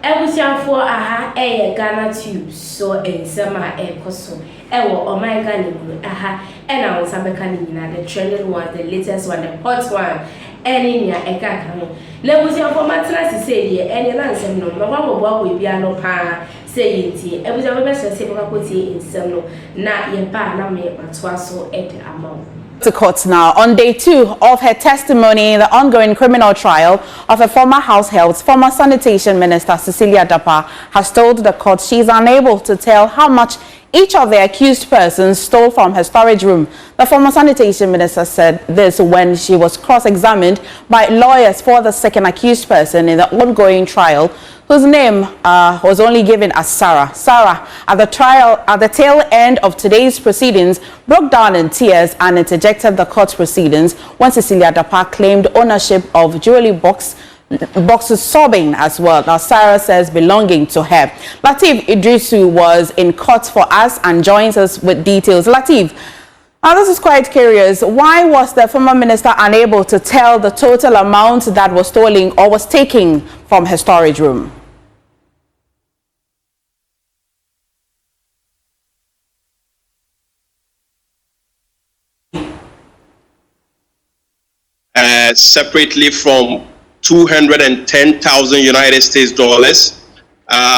Ebusianfo aha Ghanatube so ensema koso oh my god aha na wonsabeka nyina the trending one, the latest one, the hot one any nya eka kan lebusianfo matena se die ene na nsem no mababo we bia no pa say yinti ebusianfo be se boka koti ensem no na ye ba na me matoa so amount to court now. On day 2 of her testimony in the ongoing criminal trial of a former house help's former sanitation minister Cecilia Dapaah has told the court she is unable to tell how much each of the accused persons stole from her storage room. The former sanitation minister said this when she was cross-examined by lawyers for the second accused person in the ongoing trial, whose name was only given as Sarah. Sarah, at the tail end of today's proceedings, broke down in tears and interjected the court proceedings when Cecilia Dapaah claimed ownership of jewelry boxes, sobbing as well. Now, Sarah says belonging to her. Lateef Idrisu was in court for us and joins us with details. Lateef, now this is quite curious. Why was the former minister unable to tell the total amount that was stolen or was taken from her storage room? Separately from 210,000 United States dollars,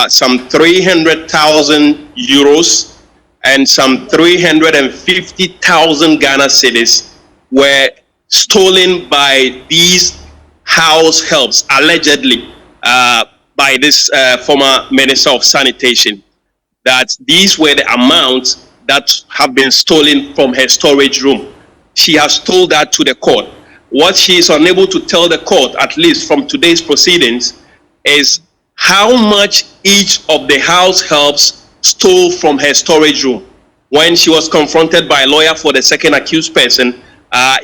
some 300,000 euros, and some 350,000 Ghana cedis were stolen by these house helps, allegedly by this former Minister of Sanitation. That these were the amounts that have been stolen from her storage room. She has told that to the court. What she is unable to tell the court, at least from today's proceedings, is how much each of the house helps stole from her storage room. When she was confronted by a lawyer for the second accused person,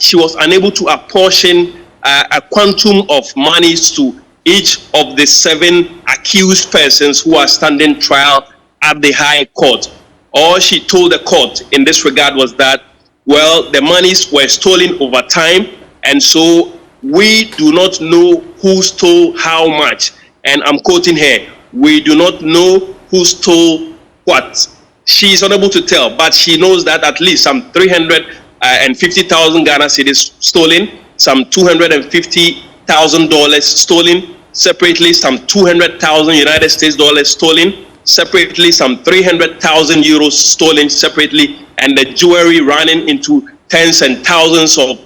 she was unable to apportion a quantum of monies to each of the 7 accused persons who are standing trial at the High Court. All she told the court in this regard was that, well, the monies were stolen over time, and so we do not know who stole how much. And I'm quoting her, we do not know who stole what. She is unable to tell, but she knows that at least some 350,000 Ghana cedis stolen, some $250,000 stolen, separately some 200,000 United States dollars stolen, separately some 300,000 euros stolen separately, and the jewelry running into tens and thousands of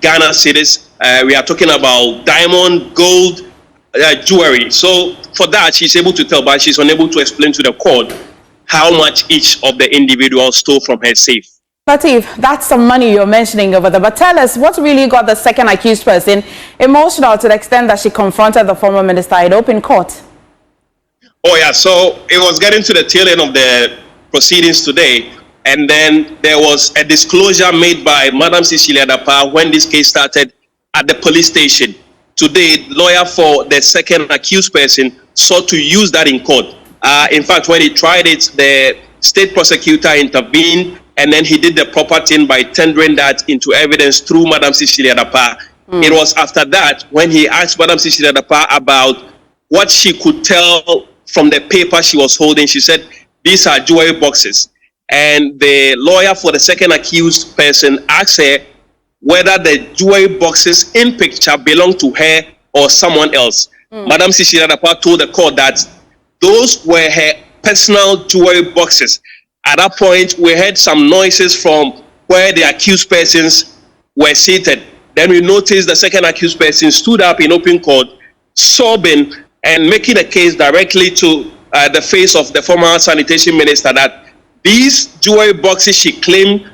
Ghana cedis. We are talking about diamond, gold, jewelry. So for that, she's able to tell, but she's unable to explain to the court how much each of the individuals stole from her safe. Lateef, that's some money you're mentioning over there, but tell us what really got the second accused person emotional to the extent that she confronted the former minister in open court? Oh yeah, so it was getting to the tail end of the proceedings today, and then there was a disclosure made by Madam Cecilia Dapaah when this case started at the police station. Today, the lawyer for the second accused person sought to use that in court. In fact, when he tried it, the state prosecutor intervened, and then he did the proper thing by tendering that into evidence through Madam Cecilia Dapaah. It was after that when he asked Madam Cecilia Dapaah about what she could tell from the paper she was holding. She said, these are jewelry boxes. And the lawyer for the second accused person asked her whether the jewelry boxes in picture belong to her or someone else. Madam Cecilia Dapaah told the court that those were her personal jewelry boxes. At that point, we heard some noises from where the accused persons were seated. Then we noticed the second accused person stood up in open court, sobbing and making a case directly to the face of the former sanitation minister that these jewelry boxes she claimed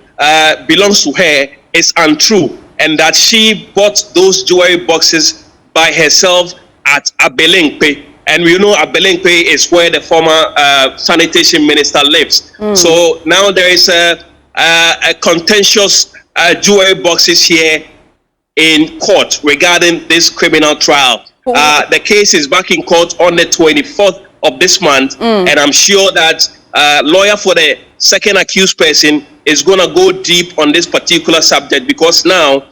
belongs to her is untrue, and that she bought those jewelry boxes by herself at Abelinkpe. And we know Abelinkpe is where the former sanitation minister lives. So now there is a contentious jewelry boxes here in court regarding this criminal trial. The case is back in court on the 24th of this month, and I'm sure that lawyer for the second accused person is going to go deep on this particular subject, because now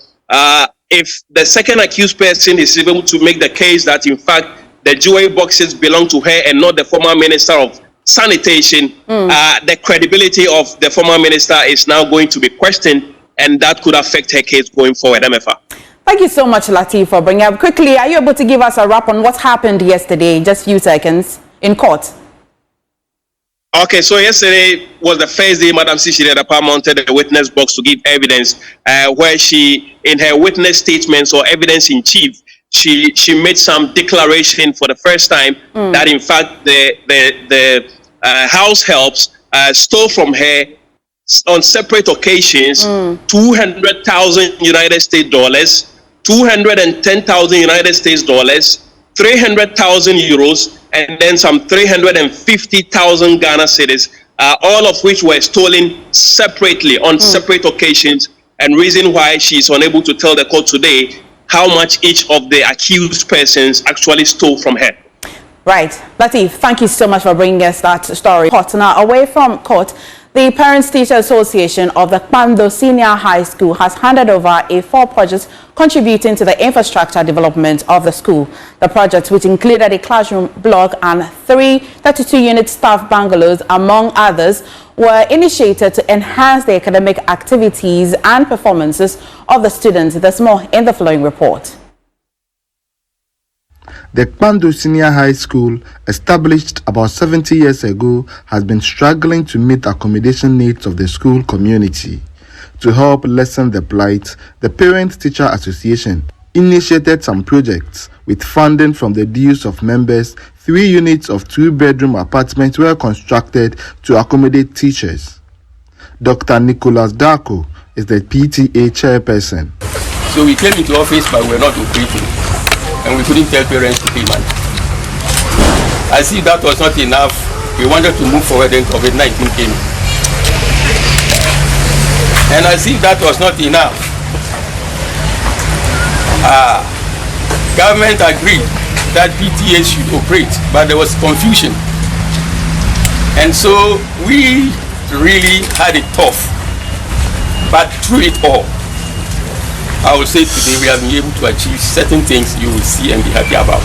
if the second accused person is able to make the case that in fact the jewelry boxes belong to her and not the former Minister of Sanitation, the credibility of the former minister is now going to be questioned, and that could affect her case going forward. MFA. Thank you so much, Lateef, for bringing up. Quickly, are you able to give us a wrap on what happened yesterday, just a few seconds, in court? Okay, so yesterday was the first day Madam Cecilia Dapaah mounted the witness box to give evidence, where she, in her witness statements or evidence in chief, she made some declaration for the first time that in fact the house helps stole from her on separate occasions 200,000 United States dollars, 210,000 United States dollars, 300,000 euros, and then some 350,000 Ghana cedis, all of which were stolen separately on separate occasions, and reason why she is unable to tell the court today how much each of the accused persons actually stole from her. Right. Lateef, thank you so much for bringing us that story. Now, away from court, the Parents-Teacher Association of the Kpando Senior High School has handed over 4 projects contributing to the infrastructure development of the school. The projects, which included a classroom block and 3 32-unit staff bungalows, among others, were initiated to enhance the academic activities and performances of the students. There's more in the following report. The Kpando Senior High School, established about 70 years ago, has been struggling to meet accommodation needs of the school community. To help lessen the plight, the Parent-Teacher Association initiated some projects with funding from the dues of members. 3 units of 2-bedroom apartments were constructed to accommodate teachers. Dr. Nicholas Darko is the PTA chairperson. So we came into office, but we were not operating, and we couldn't tell parents to pay money. As if that was not enough, we wanted to move forward, and COVID-19 came. And as if that was not enough, government agreed that PTA should operate, but there was confusion. And so we really had it tough. But through it all, I would say today we have been able to achieve certain things you will see and be happy about.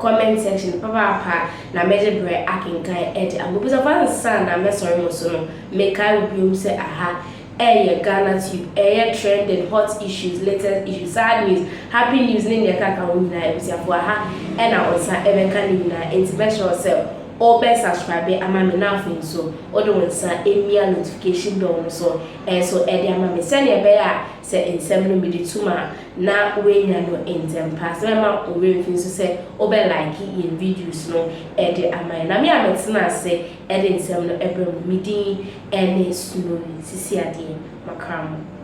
Comment section papa na meje BREAKING kan amo bisa fan san na me sorry mo so no make I will say aha Ghanatube trending hot issues, latest issues, sad news, happy news ni kaka wo nyina ebisia fo aha na onsa ebeka ni nyina enti make sure yourself or be subscribe amame na afin so odo wonsa emia notification bell so so edi amame send e be ya se ensem no medi tuma na wenya no entem pass ma o we fin so se obe like in videos no edi amame na me ametina se edi ensem no ebrem midi ene snowy sisi ade makram.